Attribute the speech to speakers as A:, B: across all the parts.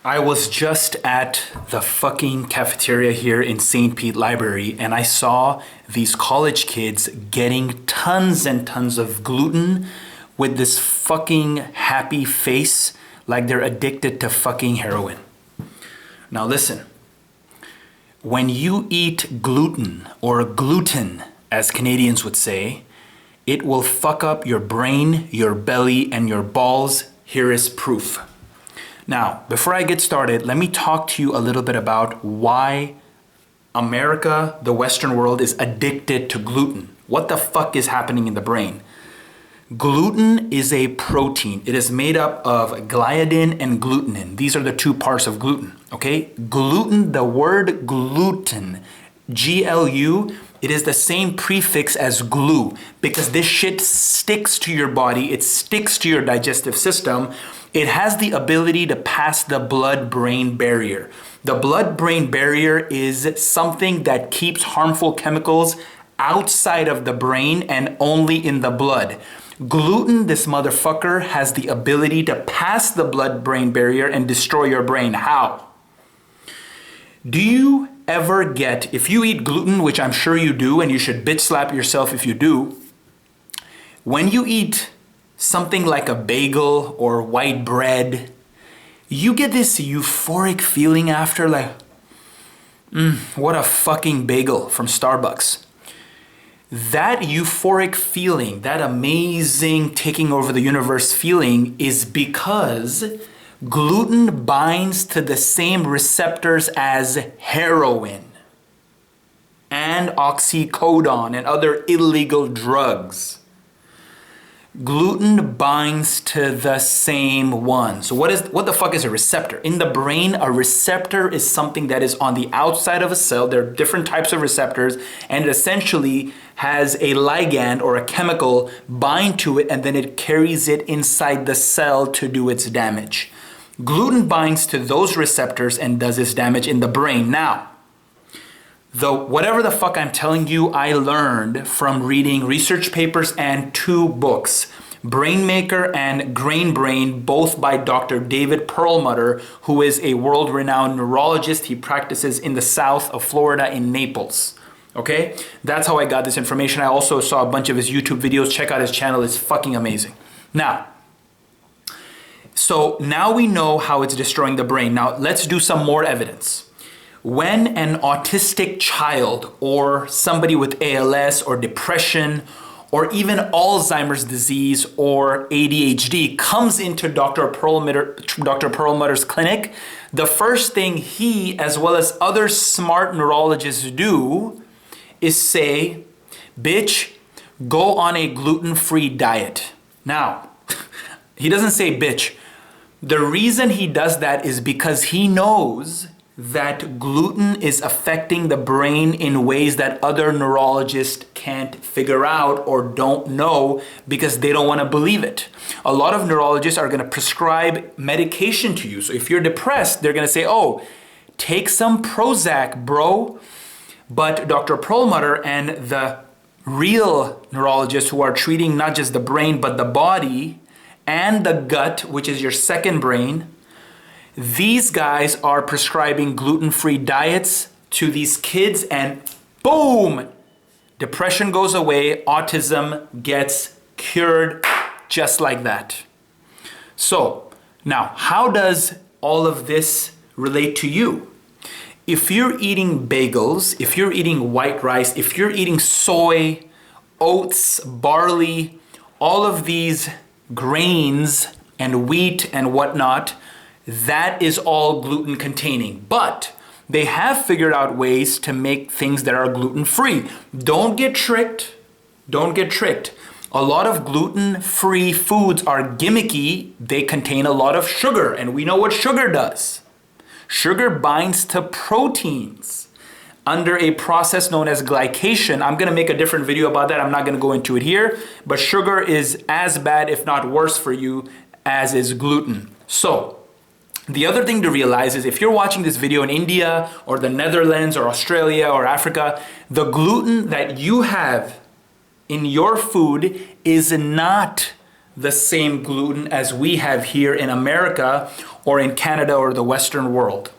A: I was just at the fucking cafeteria here in St. Pete Library and I saw these college kids getting tons and tons of gluten with this fucking happy face like they're addicted to fucking heroin. Now listen, when you eat gluten, or gluten as Canadians would say, it will fuck up your brain, your belly, and your balls. Here is proof. Now, before I get started, let me talk to you a little bit about why America, the Western world, is addicted to gluten. What the fuck is happening in the brain? Gluten is a protein. It is made up of gliadin and glutenin. These are the two parts of gluten, okay? Gluten, the word gluten, G-L-U, it is the same prefix as glue because this shit sticks to your body. It sticks to your digestive system. It has the ability to pass the blood-brain barrier. The blood-brain barrier is something that keeps harmful chemicals outside of the brain and only in the blood. Gluten, this motherfucker, has the ability to pass the blood-brain barrier and destroy your brain. How? Do you ever get, if you eat gluten, which I'm sure you do, and you should bitch slap yourself if you do, when you eat something like a bagel or white bread, you get this euphoric feeling after, like, what a fucking bagel from Starbucks. That euphoric feeling, that amazing taking over the universe feeling is because gluten binds to the same receptors as heroin and oxycodone and other illegal drugs. Gluten binds to the same one. So what the fuck is a receptor? In the brain, a receptor is something that is on the outside of a cell. There are different types of receptors, and it essentially has a ligand or a chemical bind to it, and then it carries it inside the cell to do its damage. Gluten binds to those receptors and does its damage in the brain. Now, whatever the fuck I'm telling you, I learned from reading research papers and two books, Brainmaker and Grain Brain, both by Dr. David Perlmutter, who is a world-renowned neurologist. He practices in the south of Florida in Naples. Okay? That's how I got this information. I also saw a bunch of his YouTube videos. Check out his channel. It's fucking amazing. So now we know how it's destroying the brain. Now let's do some more evidence. When an autistic child or somebody with ALS or depression or even Alzheimer's disease or ADHD comes into Dr. Perlmutter's clinic, the first thing he, as well as other smart neurologists do, is say, bitch, go on a gluten-free diet. Now, he doesn't say bitch. The reason he does that is because he knows that gluten is affecting the brain in ways that other neurologists can't figure out or don't know because they don't want to believe it. A lot of neurologists are going to prescribe medication to you. So if you're depressed, they're going to say, oh, take some Prozac, bro. But Dr. Perlmutter and the real neurologists who are treating not just the brain, but the body and the gut, which is your second brain, these guys are prescribing gluten-free diets to these kids and boom, depression goes away, autism gets cured just like that. So now, how does all of this relate to you? If you're eating bagels, if you're eating white rice, if you're eating soy, oats, barley, all of these grains and wheat and whatnot, that is all gluten containing, but they have figured out ways to make things that are gluten-free. Don't get tricked. Don't get tricked. A lot of gluten-free foods are gimmicky. They contain a lot of sugar, and we know what sugar does. Sugar binds to proteins under a process known as glycation. I'm gonna make a different video about that. I'm not gonna go into it here, but sugar is as bad, if not worse for you, as is gluten. So, the other thing to realize is if you're watching this video in India or the Netherlands or Australia or Africa, the gluten that you have in your food is not the same gluten as we have here in America or in Canada or the Western world.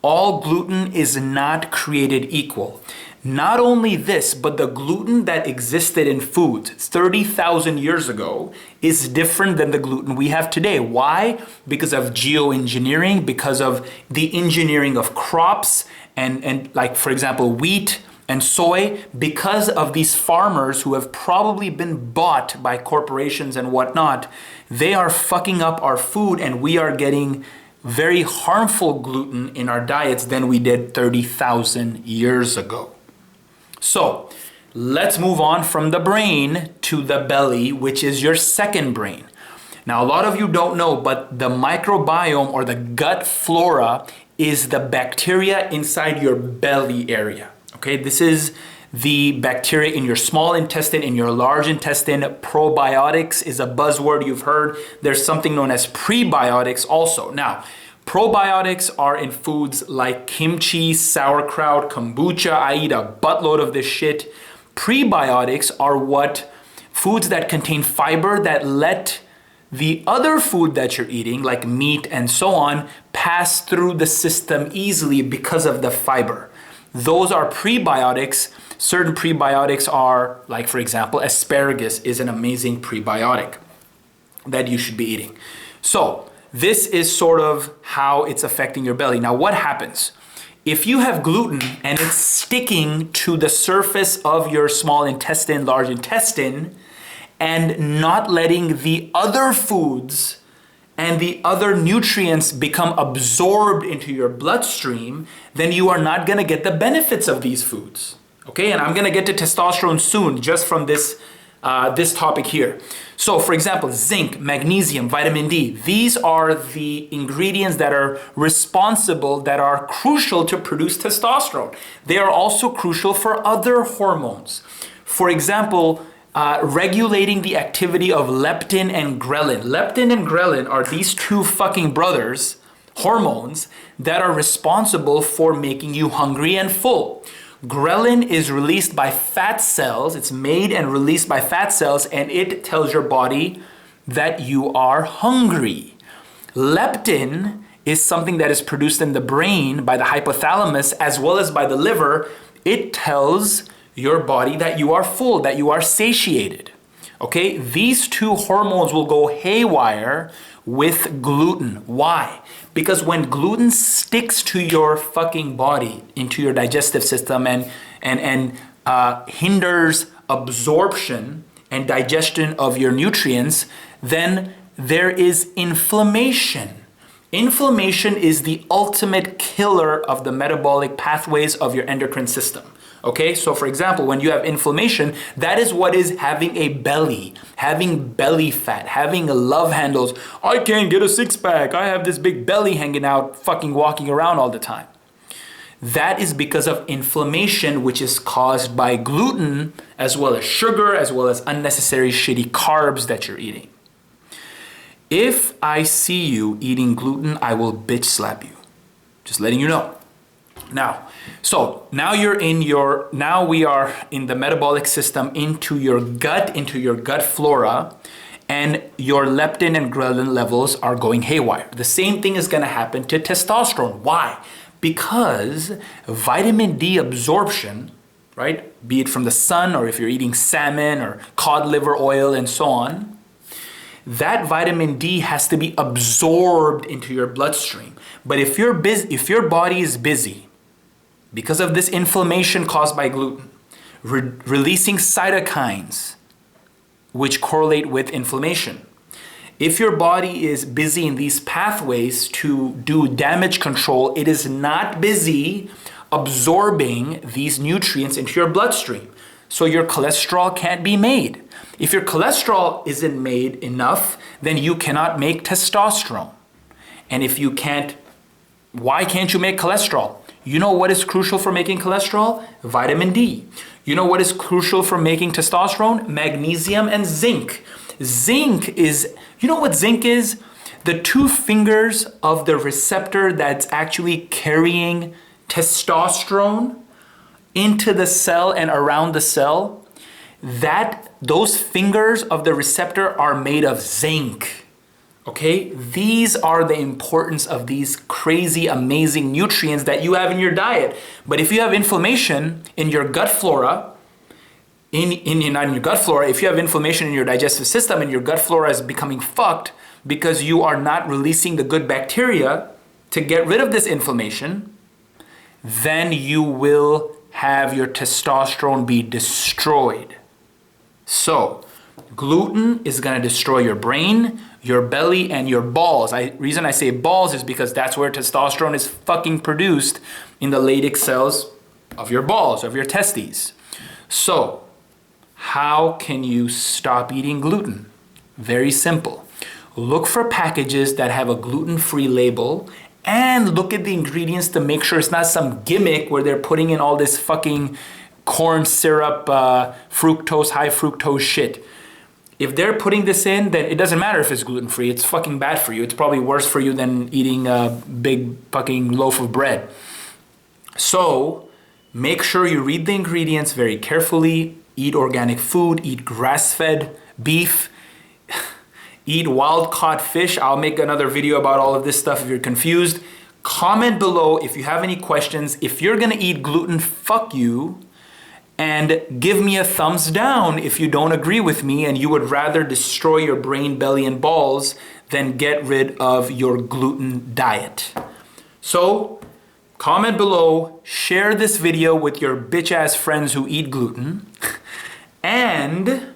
A: All gluten is not created equal. Not only this, but the gluten that existed in foods 30,000 years ago is different than the gluten we have today. Why? Because of geoengineering, because of the engineering of crops and like, for example, wheat and soy, because of these farmers who have probably been bought by corporations and whatnot. They are fucking up our food, and we are getting very harmful gluten in our diets than we did 30,000 years ago. So let's move on from the brain to the belly, which is your second brain. Now, a lot of you don't know, but the microbiome or the gut flora is the bacteria inside your belly area. Okay, this is the bacteria in your small intestine, in your large intestine. Probiotics is a buzzword you've heard. There's something known as prebiotics also. Now, probiotics are in foods like kimchi, sauerkraut, kombucha. I eat a buttload of this shit. Prebiotics are what foods that contain fiber that let the other food that you're eating, like meat and so on, pass through the system easily because of the fiber. Those are prebiotics. Certain prebiotics are, like for example, asparagus is an amazing prebiotic that you should be eating. So this is sort of how it's affecting your belly. Now, what happens? If you have gluten and it's sticking to the surface of your small intestine, large intestine, and not letting the other foods and the other nutrients become absorbed into your bloodstream, then you are not gonna get the benefits of these foods. Okay, and I'm gonna get to testosterone soon just from this topic here. So for example, zinc, magnesium, vitamin D, these are the ingredients that are responsible, that are crucial to produce testosterone. They are also crucial for other hormones. For example, regulating the activity of leptin and ghrelin. Leptin and ghrelin are these two fucking brothers, hormones, that are responsible for making you hungry and full. Ghrelin is released by fat cells. It's made and released by fat cells, and it tells your body that you are hungry. Leptin is something that is produced in the brain by the hypothalamus as well as by the liver. It tells your body that you are full, that you are satiated. Okay, these two hormones will go haywire with gluten. Why? Because when gluten sticks to your fucking body, into your digestive system, and hinders absorption and digestion of your nutrients, then there is inflammation. Inflammation is the ultimate killer of the metabolic pathways of your endocrine system. Okay, so for example, when you have inflammation, that is what is having a belly, having belly fat, having love handles. I can't get a six-pack. I have this big belly hanging out, fucking walking around all the time. That is because of inflammation, which is caused by gluten, as well as sugar, as well as unnecessary shitty carbs that you're eating. If I see you eating gluten, I will bitch slap you. Just letting you know. Now we are in the metabolic system, into your gut flora, and your leptin and ghrelin levels are going haywire. The same thing is going to happen to testosterone. Why? Because vitamin D absorption, right, be it from the sun or if you're eating salmon or cod liver oil and so on, that vitamin D has to be absorbed into your bloodstream. But if your body is busy, because of this inflammation caused by gluten, releasing cytokines, which correlate with inflammation. If your body is busy in these pathways to do damage control, it is not busy absorbing these nutrients into your bloodstream. So your cholesterol can't be made. If your cholesterol isn't made enough, then you cannot make testosterone. And if you can't, why can't you make cholesterol? You know what is crucial for making cholesterol? Vitamin D. You know what is crucial for making testosterone? Magnesium and zinc. Zinc is, you know what zinc is? The two fingers of the receptor that's actually carrying testosterone into the cell and around the cell. those fingers of the receptor are made of zinc. Okay, these are the importance of these crazy, amazing nutrients that you have in your diet. But if you have inflammation in your gut flora, not in your gut flora, if you have inflammation in your digestive system and your gut flora is becoming fucked because you are not releasing the good bacteria to get rid of this inflammation, then you will have your testosterone be destroyed. So, gluten is going to destroy your brain, your belly, and your balls. Reason I say balls is because that's where testosterone is fucking produced, in the Leydig cells of your balls, of your testes. So, how can you stop eating gluten? Very simple. Look for packages that have a gluten-free label and look at the ingredients to make sure it's not some gimmick where they're putting in all this fucking corn syrup, fructose, high fructose shit. If they're putting this in, then it doesn't matter if it's gluten-free. It's fucking bad for you. It's probably worse for you than eating a big fucking loaf of bread. So make sure you read the ingredients very carefully. Eat organic food, eat grass-fed beef, eat wild-caught fish. I'll make another video about all of this stuff if you're confused. Comment below if you have any questions. If you're gonna eat gluten, fuck you. And give me a thumbs down if you don't agree with me and you would rather destroy your brain, belly, and balls than get rid of your gluten diet. So, comment below, share this video with your bitch-ass friends who eat gluten, and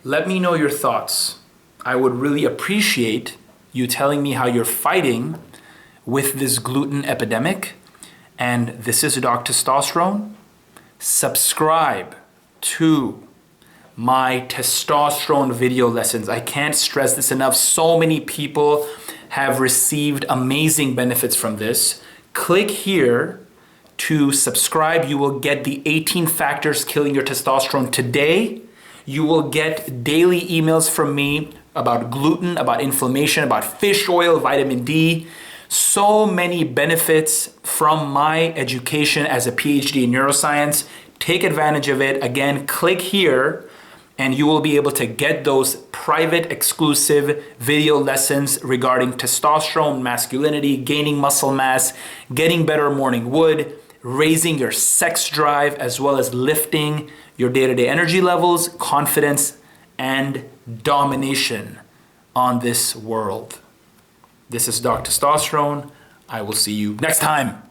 A: let me know your thoughts. I would really appreciate you telling me how you're fighting with this gluten epidemic. And this is Doc Testosterone. Subscribe to my testosterone video lessons. I can't stress this enough. So many people have received amazing benefits from this. Click here to subscribe. You will get the 18 factors killing your testosterone today. You will get daily emails from me about gluten, about inflammation, about fish oil, vitamin D. So many benefits from my education as a PhD in neuroscience. Take advantage of it. Again, click here and you will be able to get those private exclusive video lessons regarding testosterone, masculinity, gaining muscle mass, getting better morning wood, raising your sex drive, as well as lifting your day-to-day energy levels, confidence, and domination on this world. This is Doc Testosterone. I will see you next time.